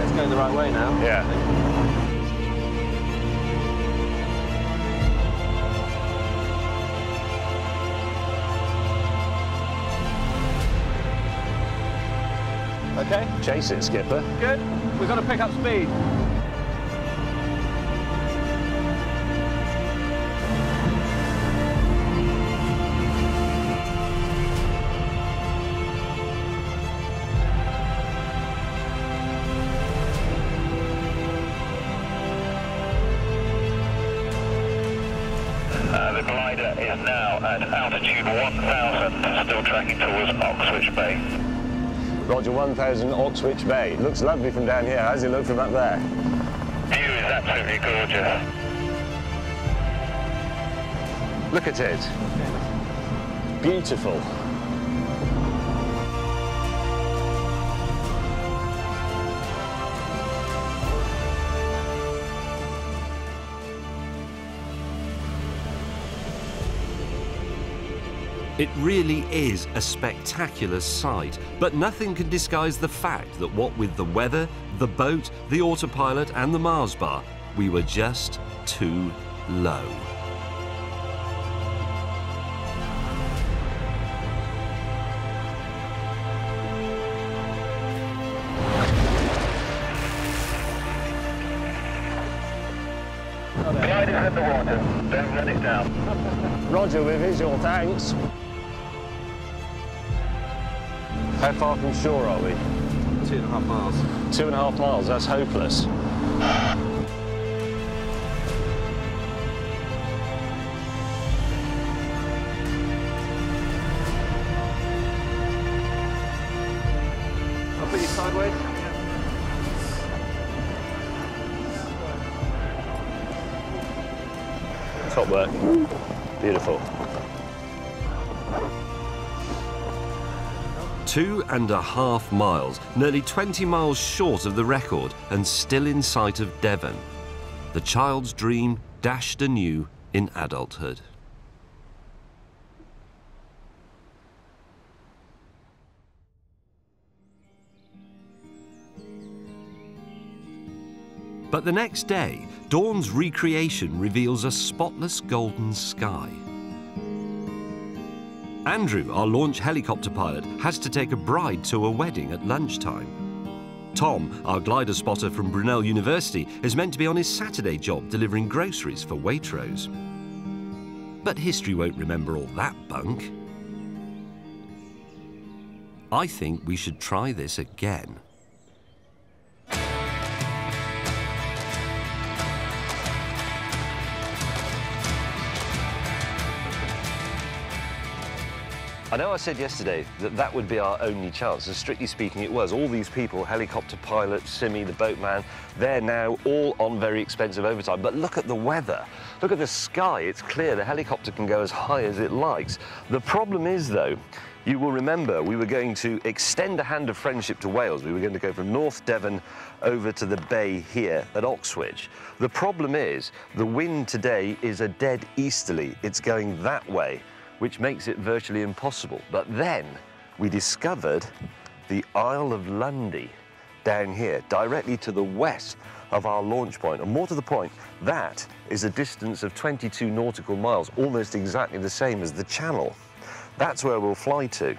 Speaker 11: It's going the right way now.
Speaker 2: Yeah.
Speaker 11: Okay.
Speaker 2: Chase it, Skipper.
Speaker 11: Good. We've got to pick up speed.
Speaker 12: The glider is now at altitude 1,000, still tracking towards Oxwich Bay.
Speaker 2: Roger, 1,000 Oxwich Bay. It looks lovely from down here. How does it look from up there?
Speaker 12: View is absolutely gorgeous.
Speaker 2: Look at it. Beautiful.
Speaker 3: It really is a spectacular sight, but nothing can disguise the fact that what with the weather, the boat, the autopilot and the Mars bar, we were just too low.
Speaker 12: Glider's in the water, don't run it down.
Speaker 2: Roger, with visual, thanks. How far from shore are we?
Speaker 11: 2.5 miles.
Speaker 2: 2.5 miles, that's hopeless.
Speaker 11: I'll put you sideways.
Speaker 2: Top work. Beautiful.
Speaker 3: 2.5 miles, nearly 20 miles short of the record and still in sight of Devon. The child's dream dashed anew in adulthood. But the next day, Dawn's recreation reveals a spotless golden sky. Andrew, our launch helicopter pilot, has to take a bride to a wedding at lunchtime. Tom, our glider spotter from Brunel University, is meant to be on his Saturday job delivering groceries for Waitrose. But history won't remember all that bunk. I think we should try this again.
Speaker 2: I know I said yesterday that that would be our only chance, and strictly speaking it was. All these people, helicopter pilot, Simi, the boatman, they're now all on very expensive overtime. But look at the weather. Look at the sky. It's clear. The helicopter can go as high as it likes. The problem is, though, you will remember we were going to extend a hand of friendship to Wales. We were going to go from North Devon over to the bay here at Oxwich. The problem is the wind today is a dead easterly. It's going that way, which makes it virtually impossible. But then we discovered the Isle of Lundy down here, directly to the west of our launch point. And more to the point, that is a distance of 22 nautical miles, almost exactly the same as the Channel. That's where we'll fly to.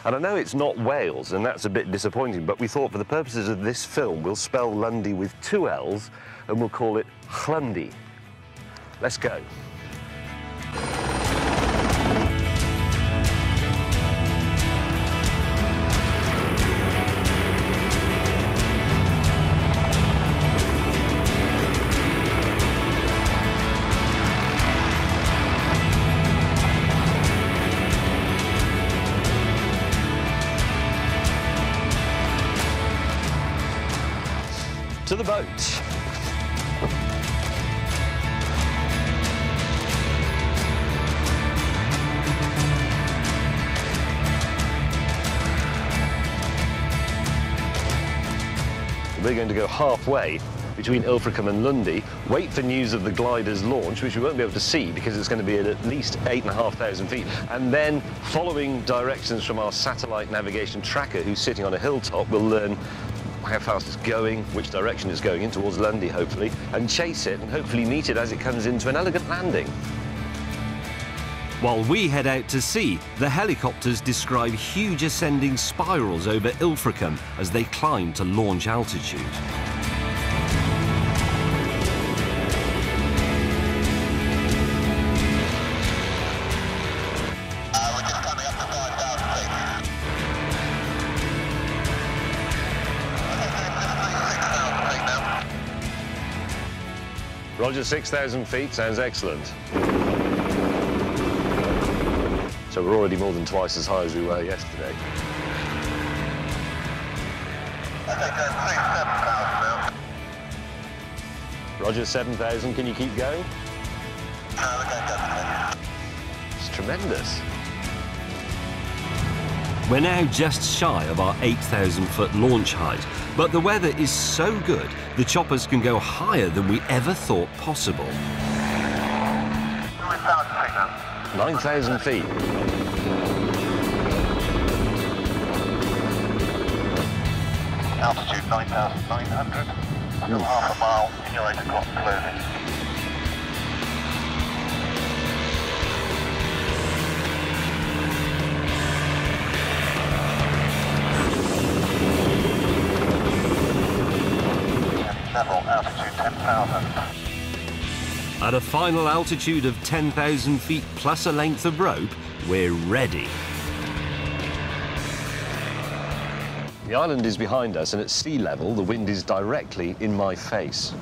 Speaker 2: And I know it's not Wales, and that's a bit disappointing, but we thought for the purposes of this film, we'll spell Lundy with 2 L's, and we'll call it Hlundy. Let's go. To the boat. We're going to go halfway between Ilfracombe and Lundy, wait for news of the glider's launch, which we won't be able to see because it's going to be at least 8,500 feet, and then following directions from our satellite navigation tracker who's sitting on a hilltop, we'll learn how fast it's going, which direction it's going in, towards Lundy hopefully, and chase it and hopefully meet it as it comes into an elegant landing.
Speaker 3: While we head out to sea, the helicopters describe huge ascending spirals over Ilfracombe as they climb to launch altitude.
Speaker 2: Roger, 6,000 feet, sounds excellent. So we're already more than twice as high as we were yesterday. Roger, 7,000, can you keep going? It's tremendous.
Speaker 3: We're now just shy of our 8,000-foot launch height, but the weather is so good, the choppers can go higher than we ever thought possible.
Speaker 2: 9,000 feet.
Speaker 12: Altitude 9,900. Still half a mile in your 8 o'clock closing. Level altitude 10,000.
Speaker 3: At a final altitude of 10,000 feet plus a length of rope, we're ready.
Speaker 2: The island is behind us, and at sea level, the wind is directly in my face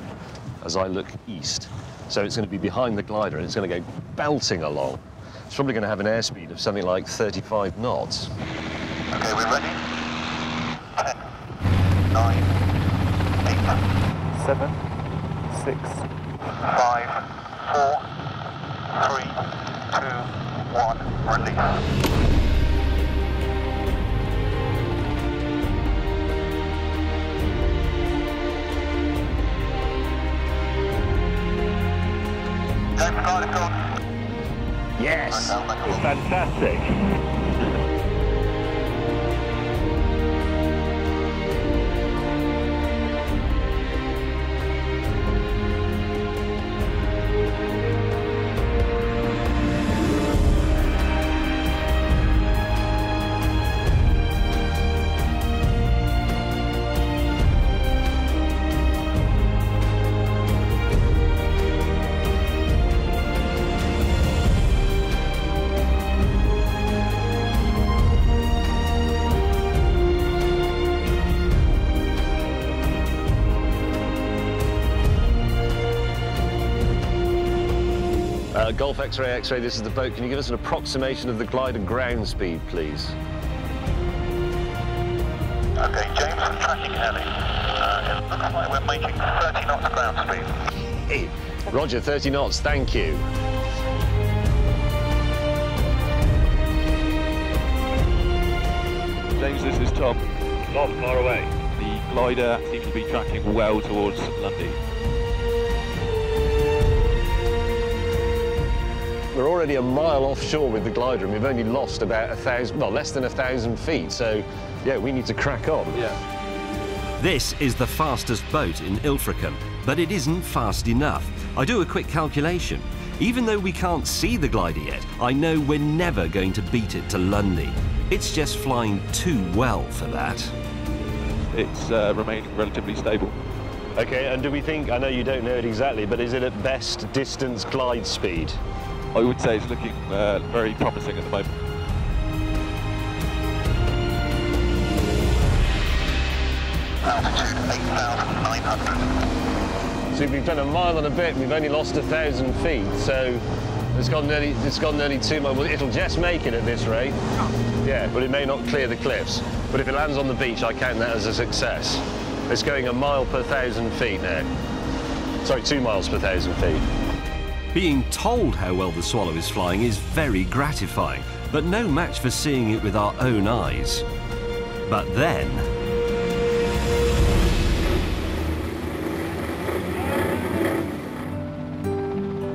Speaker 2: as I look east. So it's going to be behind the glider, and it's going to go belting along. It's probably going to have an airspeed of something like 35 knots.
Speaker 12: Okay, we're ready. 10, 9, 8, 7, 6, 5, 4, 3, 2, 1, release.
Speaker 2: Yes! Fantastic! Golf X-ray, X-ray, this is the boat. Can you give us an approximation of the glider ground speed, please?
Speaker 13: Okay, James, tracking heli. It looks like we're making 30 knots ground speed.
Speaker 2: Hey, Roger, 30 knots, thank you.
Speaker 12: James, this is Tom.
Speaker 13: Not far away.
Speaker 12: The glider seems to be tracking well towards Lundy.
Speaker 2: We're already a mile offshore with the glider and we've only lost about 1,000, well, less than 1,000 feet, so yeah, we need to crack on.
Speaker 12: Yeah.
Speaker 3: This is the fastest boat in Ilfracombe, but it isn't fast enough. I do a quick calculation. Even though we can't see the glider yet, I know we're never going to beat it to Lundy. It's just flying too well for that.
Speaker 12: It's remaining relatively stable.
Speaker 2: Okay, and do we think, I know you don't know it exactly, but is it at best distance glide speed?
Speaker 12: I would say it's looking very promising at the moment.
Speaker 13: Altitude 8,900.
Speaker 2: So we've done a mile and a bit, we've only lost 1,000 feet, so it's gone nearly 2 miles. Well, it'll just make it at this rate. Yeah, but it may not clear the cliffs. But if it lands on the beach, I count that as a success. It's going a mile per 1,000 feet now. Sorry, 2 miles per 1,000 feet.
Speaker 3: Being told how well the Swallow is flying is very gratifying, but no match for seeing it with our own eyes. But then...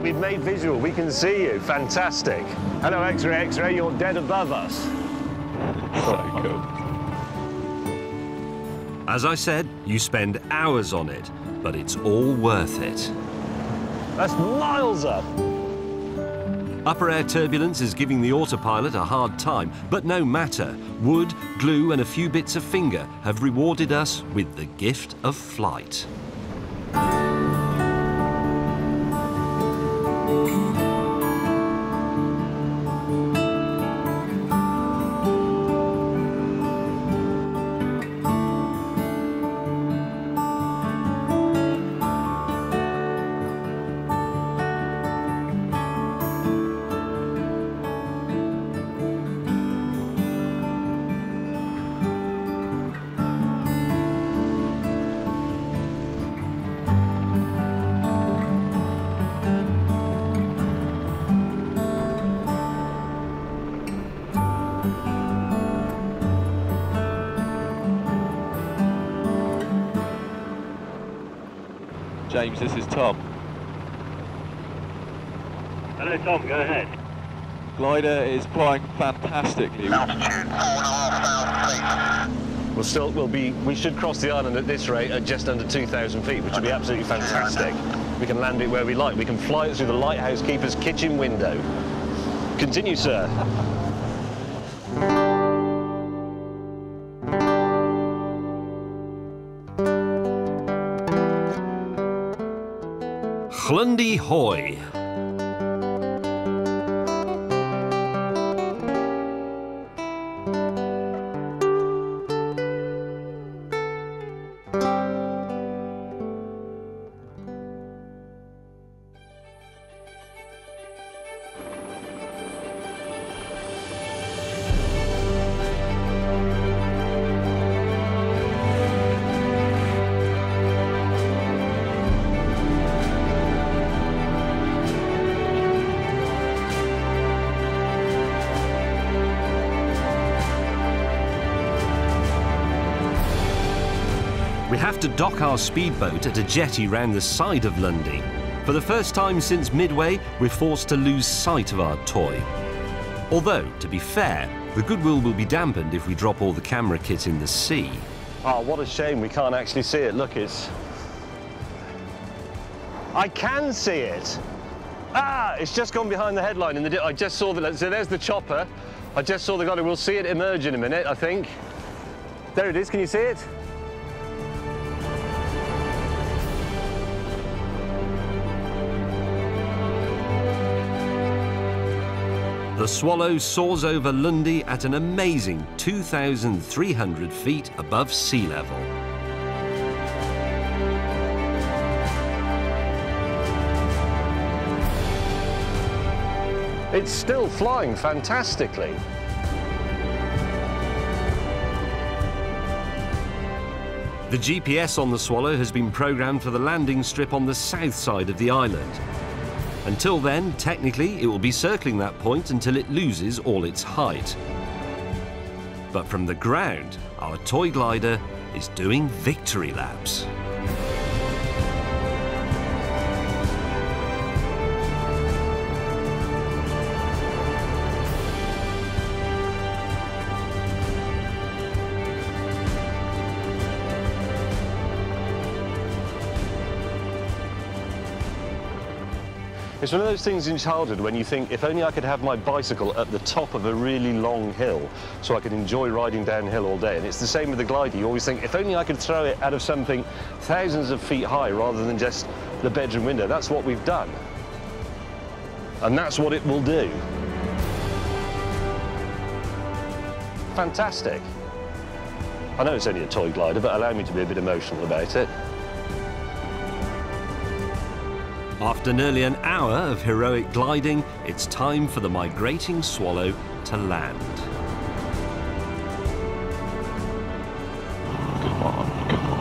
Speaker 2: We've made visual, we can see you, fantastic. Hello, X-ray, X-ray, you're dead above us.
Speaker 12: So cool.
Speaker 3: As I said, you spend hours on it, but it's all worth it.
Speaker 2: That's miles up.
Speaker 3: Upper air turbulence is giving the autopilot a hard time, but no matter. Wood, glue and a few bits of finger have rewarded us with the gift of flight.
Speaker 12: James, this is Tom.
Speaker 13: Hello, Tom, go ahead.
Speaker 12: Glider is flying fantastically.
Speaker 13: Altitude 4,500 feet.
Speaker 2: We should cross the island at this rate at just under 2,000 feet, which would be absolutely fantastic. We can land it where we like. We can fly it through the lighthouse keeper's kitchen window. Continue, sir.
Speaker 3: Lundy Hoy. We have to dock our speedboat at a jetty round the side of Lundy. For the first time since Midway, we're forced to lose sight of our toy. Although, to be fair, the goodwill will be dampened if we drop all the camera kit in the sea.
Speaker 2: Oh, what a shame we can't actually see it. Look, it's... I can see it! Ah, it's just gone behind the headline. I just saw the... So there's the chopper. I just saw the glider. We'll see it emerge in a minute, I think. There it is. Can you see it?
Speaker 3: The Swallow soars over Lundy at an amazing 2,300 feet above sea level.
Speaker 2: It's still flying fantastically.
Speaker 3: The GPS on the Swallow has been programmed for the landing strip on the south side of the island. Until then, technically, it will be circling that point until it loses all its height. But from the ground, our toy glider is doing victory laps.
Speaker 2: It's one of those things in childhood when you think, if only I could have my bicycle at the top of a really long hill so I could enjoy riding downhill all day. And it's the same with the glider. You always think, if only I could throw it out of something thousands of feet high rather than just the bedroom window. That's what we've done. And that's what it will do. Fantastic. I know it's only a toy glider, but allow me to be a bit emotional about it.
Speaker 3: After nearly an hour of heroic gliding, it's time for the migrating Swallow to land.
Speaker 12: Come on, come on.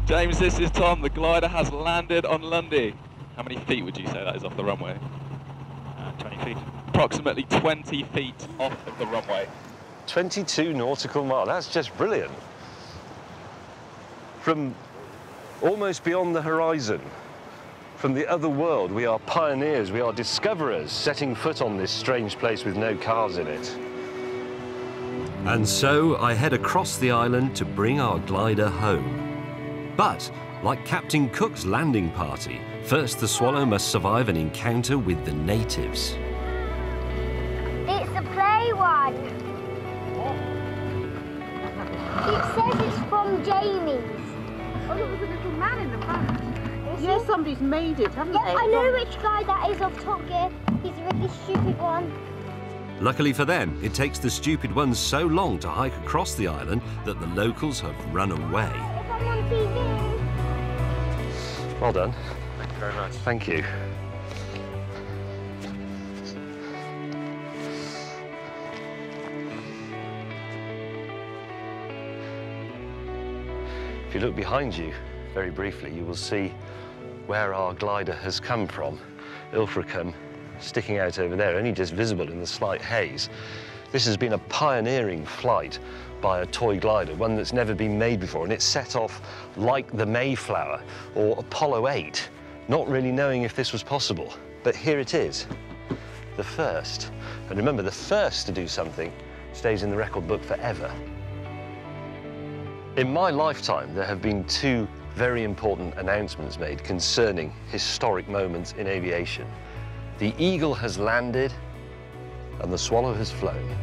Speaker 12: James, this is Tom. The glider has landed on Lundy. How many feet would you say that is off the runway?
Speaker 14: 20 feet.
Speaker 12: Approximately 20 feet off of the runway.
Speaker 2: 22 nautical miles. That's just brilliant. From almost beyond the horizon, from the other world, we are pioneers, we are discoverers, setting foot on this strange place with no cars in it.
Speaker 3: And so I head across the island to bring our glider home. But, like Captain Cook's landing party, first the Swallow must survive an encounter with the natives.
Speaker 15: It's a play one. It says it's from Jamie's.
Speaker 16: Oh, look, there's a little man in the front. Yeah, somebody's made it, haven't they?
Speaker 15: I know which guy that is off Top Gear. He's a really stupid one.
Speaker 3: Luckily for them, it takes the stupid ones so long to hike across the island that the locals have run away.
Speaker 15: I'm on TV.
Speaker 2: Well done.
Speaker 14: Thank you very much.
Speaker 2: Thank you. If you look behind you, very briefly, you will see where our glider has come from. Ilfracombe, sticking out over there, only just visible in the slight haze. This has been a pioneering flight by a toy glider, one that's never been made before, and it set off like the Mayflower or Apollo 8, not really knowing if this was possible. But here it is, the first. And remember, the first to do something stays in the record book forever. In my lifetime, there have been two very important announcements made concerning historic moments in aviation. The Eagle has landed and the Swallow has flown.